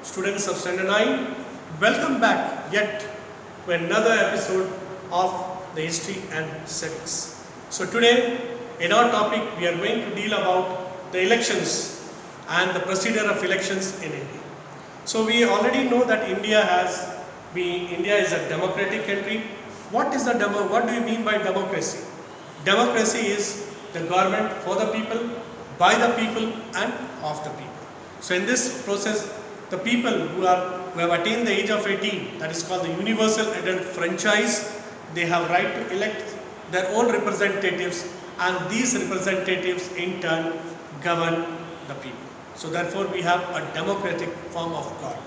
students of Standard 9. Welcome back yet to another episode of the History and Civics. So today in our topic we are going to deal about the elections and the procedure of elections in India. So we already know that India is a democratic country. What do you mean by democracy? Democracy is the government for the people, by the people and of the people. So in this process, the people who have attained the age of 18, that is called the universal adult franchise, they have right to elect their own representatives, and these representatives in turn govern the people. So therefore we have a democratic form of government.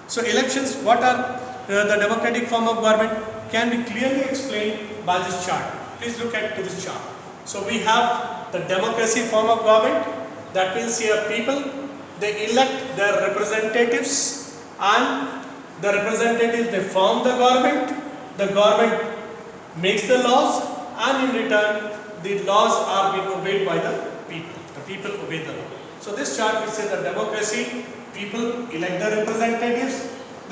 So elections, what are the democratic form of government, can be clearly explained by this chart. Please look at this chart. So we have the democracy form of government. That means here people, they elect their representatives, and the representatives, they form the government makes the laws, and in return the laws are being obeyed by the people obey the law. So this chart we say the democracy, people elect the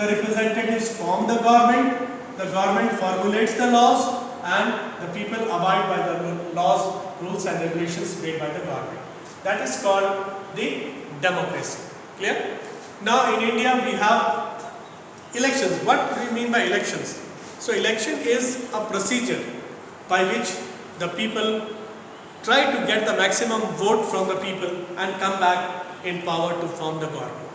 representatives form the government formulates the laws, and the people abide by the laws, rules and regulations made by the government. That is called the democracy. Clear? Now in India we have elections. What do we mean by elections? So election is a procedure by which the people try to get the maximum vote from the people and come back in power to form the government.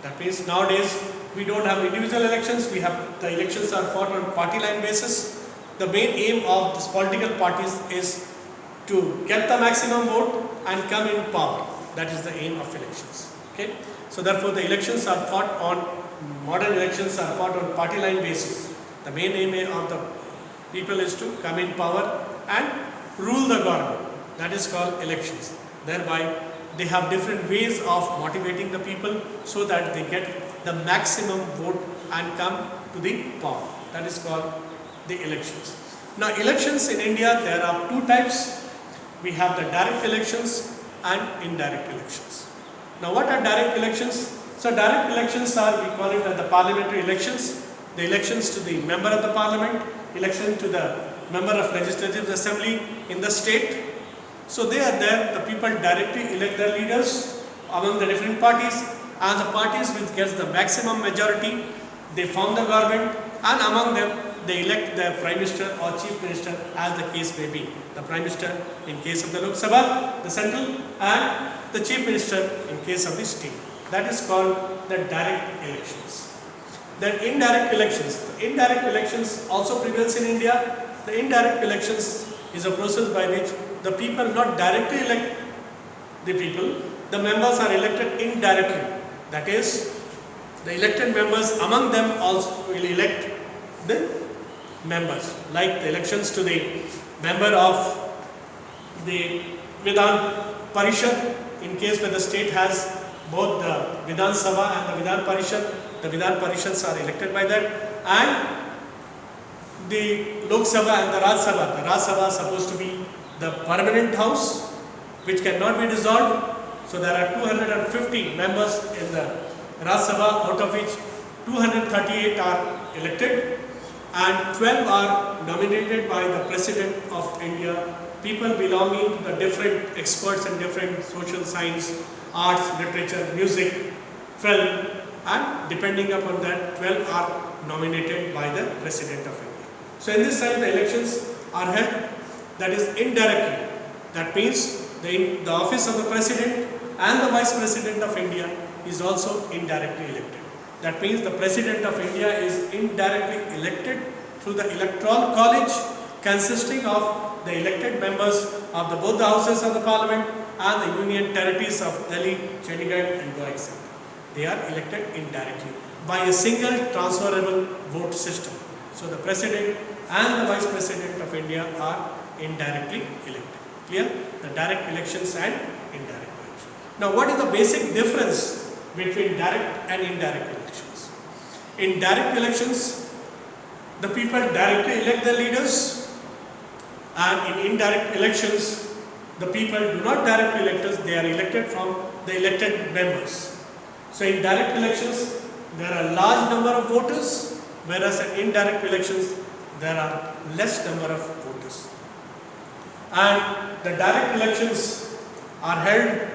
That means nowadays we don't have individual elections, the elections are fought on party line basis. The main aim of these political parties is to get the maximum vote and come in power. That is the aim of elections. Okay? So therefore the elections are fought modern elections are fought on party line basis. The main aim of the people is to come in power and rule the government. That is called elections. Thereby they have different ways of motivating the people so that they get the maximum vote and come to the power. That is called the elections. Now elections in India, there are two types. We have the direct elections and indirect elections. Now what are direct elections? So direct elections are, we call it the parliamentary elections, the elections to the member of the parliament, election to the member of legislative assembly in the state. So they are there, the people directly elect their leaders among the different parties, and the parties which gets the maximum majority, they form the government, and among them they elect the Prime Minister or Chief Minister as the case may be. The Prime Minister in case of the Lok Sabha, the central, and the Chief Minister in case of the state. That is called the direct elections. Then indirect elections. The indirect elections also prevails in India. The indirect elections is a process by which the people not directly elect the people, the members are elected indirectly. That is, the elected members among them also will elect the members, like the elections to the member of the Vidhan Parishad, in case where the state has both the Vidhan Sabha and the Vidhan Parishad. The Vidhan Parishads are elected by that, and the Lok Sabha and the Raj Sabha. The Raj Sabha is supposed to be the permanent house which cannot be dissolved. So there are 250 members in the Raj Sabha, out of which 238 are elected and 12 are nominated by the President of India, people belonging to the different experts in different social science, arts, literature, music, film, and depending upon that 12 are nominated by the President of India. So in this time the elections are held, that is indirectly. That means the office of the President and the Vice President of India is also indirectly elected. That means the President of India is indirectly elected through the Electoral College consisting of the elected members of both the houses of the Parliament and the Union Territories of Delhi, Chandigarh and Goa, etc. They are elected indirectly by a single transferable vote system. So the President and the Vice President of India are indirectly elected. Clear? The direct elections and indirect elections. Now what is the basic difference between direct and indirect elections? In direct elections, the people directly elect their leaders, and in indirect elections, the people do not directly elect us, they are elected from the elected members. So in direct elections, there are large number of voters, whereas in indirect elections, there are less number of voters. And the direct elections are held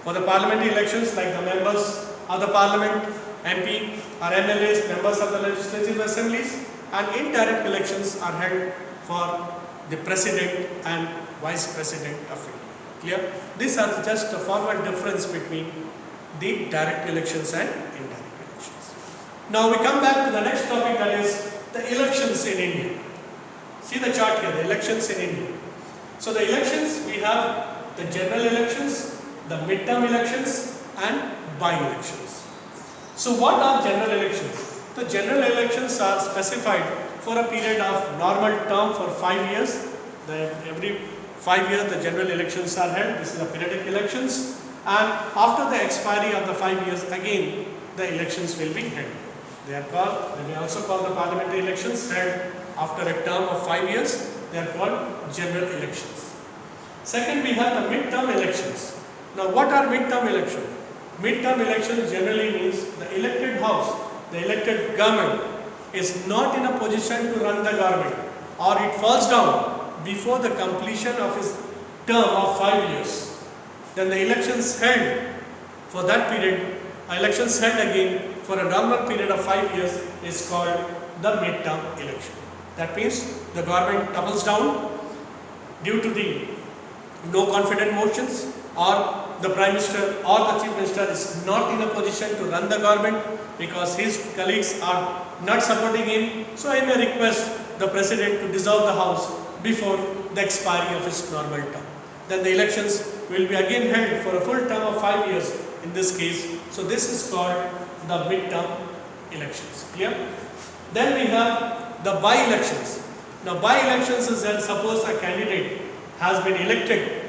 for the parliamentary elections, like the members of the parliament, MP or MLAs, members of the legislative assemblies, and indirect elections are held for the president and vice president of India. Clear? These are just a formal difference between the direct elections and indirect elections. Now we come back to the next topic, that is the elections in India. See the chart here, the elections in India. So the elections, we have the general elections, the midterm elections and by-elections. So what are general elections? The general elections are specified for a period of normal term for 5 years. Every 5 years the general elections are held. This is the periodic elections, and after the expiry of the 5 years again the elections will be held. They may also call the parliamentary elections held after a term of 5 years. They are called general elections. Second, we have the midterm elections. Now what are midterm elections? Midterm elections generally means the elected house, the elected government is not in a position to run the government, or it falls down before the completion of its term of 5 years. Then the elections held for that period, elections held again for a normal period of 5 years is called the midterm election. That means the government doubles down due to the no confidence motions, or the Prime Minister or the Chief Minister is not in a position to run the government because his colleagues are not supporting him. So I may request the President to dissolve the House before the expiry of his normal term. Then the elections will be again held for a full term of 5 years in this case. So this is called the midterm elections. Clear? Then we have the by-elections. Now by-elections is that suppose a candidate has been elected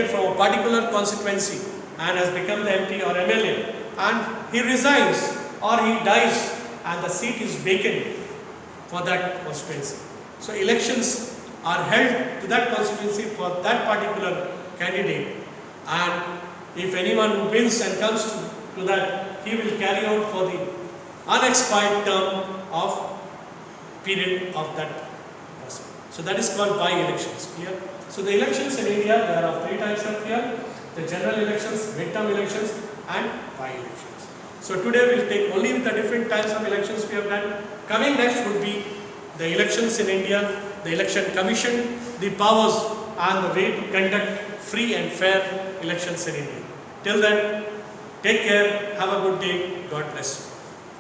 from a particular constituency and has become the MP or MLA, and he resigns or he dies and the seat is vacant for that constituency. So elections are held to that constituency for that particular candidate, and if anyone who wins and comes to that, he will carry out for the unexpired term of period of that person. So that is called by-elections. Clear? So the elections in India, there are 3 types of here: the general elections, midterm elections and by-elections. So today we will take only the different types of elections we have done. Coming next would be the elections in India, the election commission, the powers and the way to conduct free and fair elections in India. Till then, take care, have a good day, God bless you.